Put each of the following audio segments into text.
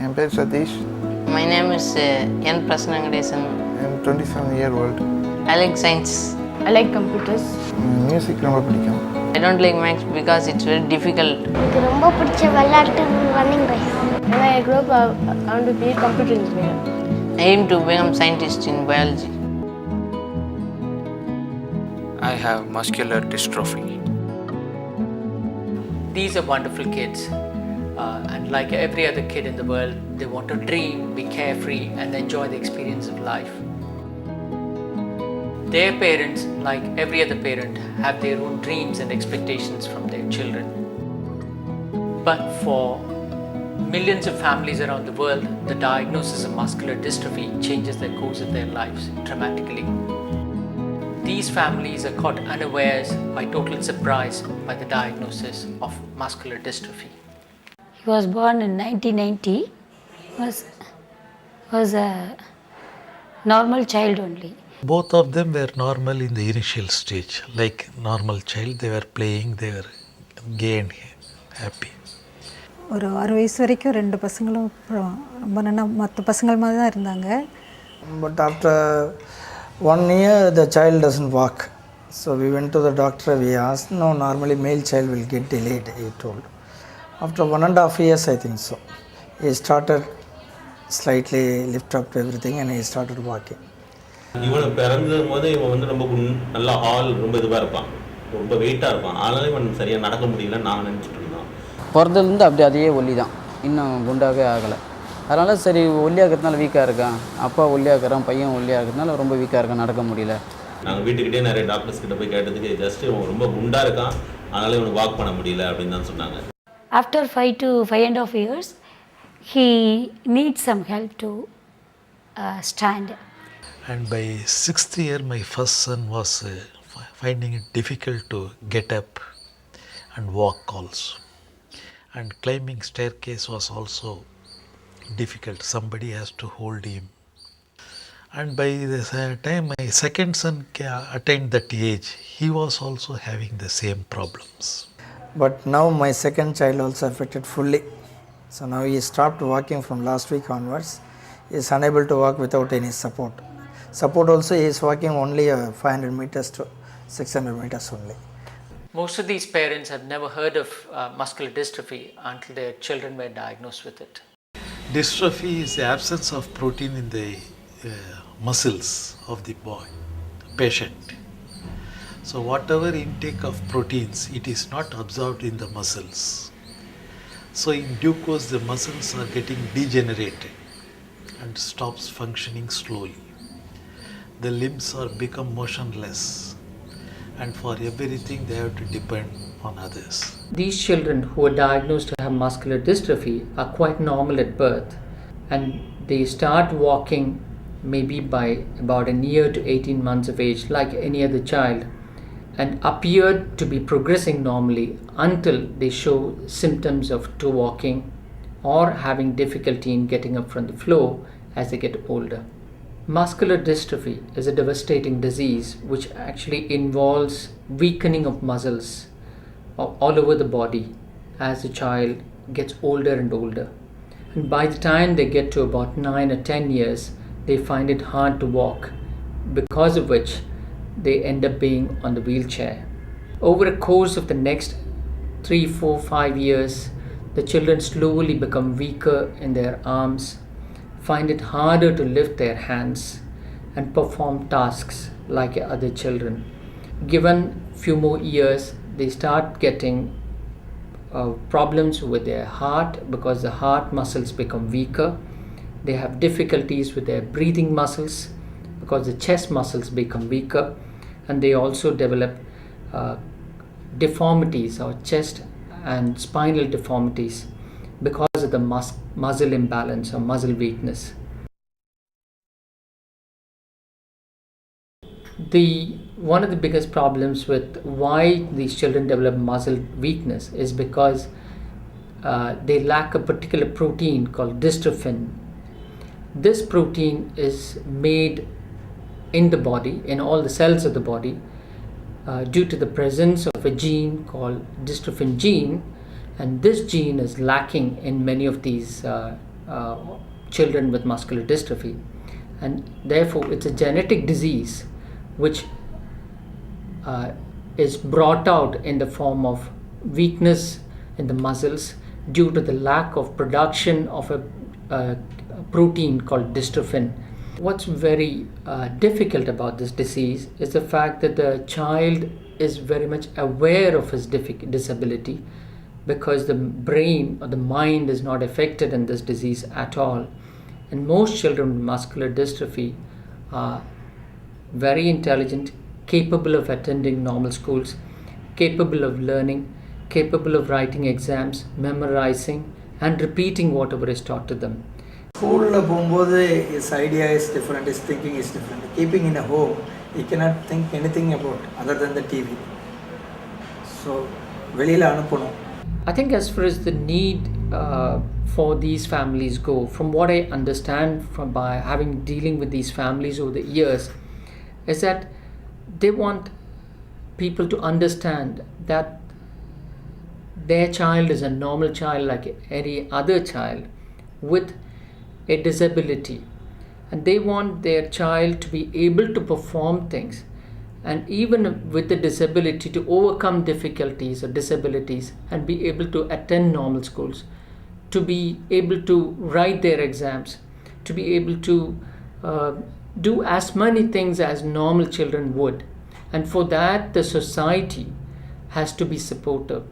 என் பேர் Satish. My name is N. Prasanangadesan. I'm 27-year-old. I like science. I like computers. Music ரொம்ப பிடிக்கும். I don't like maths because it's very difficult. எனக்கு ரொம்ப பிடிச்ச விளையாட்டு running race. When I grow up, I want to be a computer engineer. I aim to become scientist in biology. I have muscular dystrophy. These are wonderful kids, and like every other kid in the world, they want to dream, be carefree, and enjoy the experience of life. Their parents, like every other parent, have their own dreams and expectations from their children. But for millions of families around the world, the diagnosis of muscular dystrophy changes the course of their lives dramatically. These families are caught unawares by total surprise by the diagnosis of muscular dystrophy. He was born in 1990. Was a normal child only. Both of them were normal in the initial stage. Like normal child, they were playing, they were gay and happy. ஒரு 6 வயசு வரைக்கும் 2 பசங்களும் ரொம்ப நல்லா மற்ற பசங்கள் மாதிரி தான் இருந்தாங்க. But after 1 year, the child doesn't walk. So we went to the doctor, we asked, no, normally male child will get delayed, he told. After 1.5 years, I think so, he started slightly lift up everything and he started walking. இவன் பிறந்ததும் போது இவன் ரொம்ப நல்லா ரொம்ப இதுவாக இருப்பான், ரொம்ப வெயிட்டாக இருப்பான். அதனால இவன் சரியாக நடக்க முடியல நான் நினச்சிட்டு இருந்தோம். பிறந்ததுலேருந்து அப்படி அதே ஒல்லி தான், இன்னும் குண்டாகவே ஆகலை. அதனால் சரி ஒல்லியாக இருக்கிறதுனால வீக்காக இருக்கான், அப்பா ஒல்லியாக இருக்கிறான், பையன் ஒல்லியாக இருக்கிறதுனால ரொம்ப வீக்காக இருக்கான், நடக்க முடியல. நாங்கள் வீட்டுக்கிட்டே நிறைய டாக்டர்ஸ் கிட்ட போய் கேட்டதுக்கு ஜஸ்ட் இவன் ரொம்ப குண்டாக இருக்கான், அதனால் இவனுக்கு வாக் பண்ண முடியல அப்படின்னு தான் சொன்னாங்க. After 5 to 5.5 years, he needs some help to stand. And by 6th year, my first son was finding it difficult to get up and walk also. And climbing staircase was also difficult. Somebody has to hold him. And by the time my second son attained that age, he was also having the same problems. But now my second child also affected fully. So now he stopped walking from last week onwards. He is unable to walk without any support. Support also, he is walking only 500 meters to 600 meters only. Most of these parents have never heard of muscular dystrophy until their children were diagnosed with it. Dystrophy is the absence of protein in the muscles of the patient. So whatever intake of proteins, it is not absorbed in the muscles. So in due course, the muscles are getting degenerated and stops functioning slowly. The limbs are become motionless, and for everything they have to depend on others. These children who are diagnosed to have muscular dystrophy are quite normal at birth, and they start walking maybe by about a year to 18 months of age like any other child, and appear to be progressing normally until they show symptoms of toe walking or having difficulty in getting up from the floor as they get older. Muscular dystrophy is a devastating disease which actually involves weakening of muscles all over the body as the child gets older and older. And by the time they get to about 9 or 10 years, they find it hard to walk, because of which they end up being on the wheelchair. Over a course of the next 3, 4, 5 years, the children slowly become weaker in their arms, find it harder to lift their hands and perform tasks like other children. Given few more years, they start getting problems with their heart because the heart muscles become weaker. They have difficulties with their breathing muscles because the chest muscles become weaker, and they also develop deformities or chest and spinal deformities because of the muscle imbalance or muscle weakness. One of the biggest problems with why these children develop muscle weakness is because they lack a particular protein called dystrophin. This protein is made in the body, in all the cells of the body, due to the presence of a gene called dystrophin gene, and this gene is lacking in many of these children with muscular dystrophy, and therefore it's a genetic disease which is brought out in the form of weakness in the muscles due to the lack of production of a protein called dystrophin. What's very difficult about this disease is the fact that the child is very much aware of his disability, because the brain or the mind is not affected in this disease at all. And most children with muscular dystrophy are very intelligent, capable of attending normal schools, capable of learning, capable of writing exams, memorizing, and repeating whatever is taught to them. ஸ்கூலில் போகும்போது his idea is different, his thinking is different. Keeping in a home, he cannot think anything about other than the TV. So வெளியில் அனுப்பணும். I think as far as the need for these families go, from what I understand from by having dealing with these families over the years, is that they want people to understand that their child is a normal child like any other child with a disability, and they want their child to be able to perform things, and even with the disability to overcome difficulties or disabilities and be able to attend normal schools, to be able to write their exams, to be able to do as many things as normal children would. And for that, the society has to be supportive.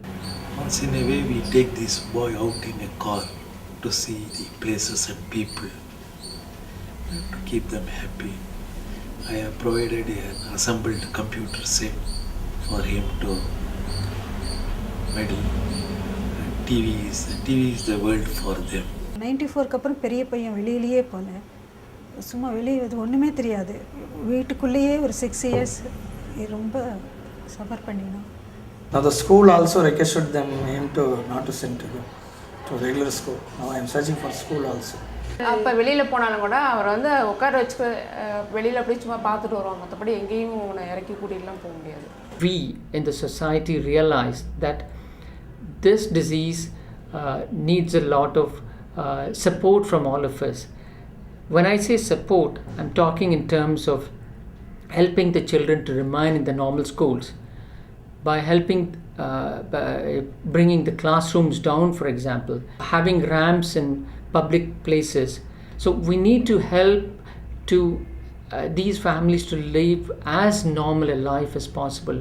Once in a way, we take this boy out in a car to see the places and people, to keep them happy. I have provided an assembled computer set for him to meddle. TV is the world for them. 94க்கு அப்புறம் பெரிய பையன் வெளியிலேயே போனேன். சும்மா வெளியே அது ஒன்றுமே தெரியாது. வீட்டுக்குள்ளேயே ஒரு 6 years ரொம்ப சஃபர் பண்ணினோம். Now the school also requested him to not to send to regular school. Now I am searching for school also. அப்போ வெளியில் போனாலும் கூட அவர் வந்து உட்கார வச்சு வெளியில் அப்படியே சும்மா பார்த்துட்டு வருவாங்க, மற்றபடி எங்கேயும் உன்னை இறக்கி கூட்டிகிட்டுலாம் போக முடியாது. We in the society realize that this disease needs a lot of support from all of us. When I say support, I'm talking in terms of helping the children to remain in the normal schools, by helping by bringing the classrooms down, for example, having ramps in public places. So we need to help to these families to live as normal a life as possible,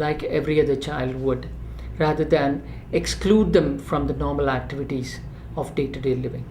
like every other child would, rather than exclude them from the normal activities of day-to-day living.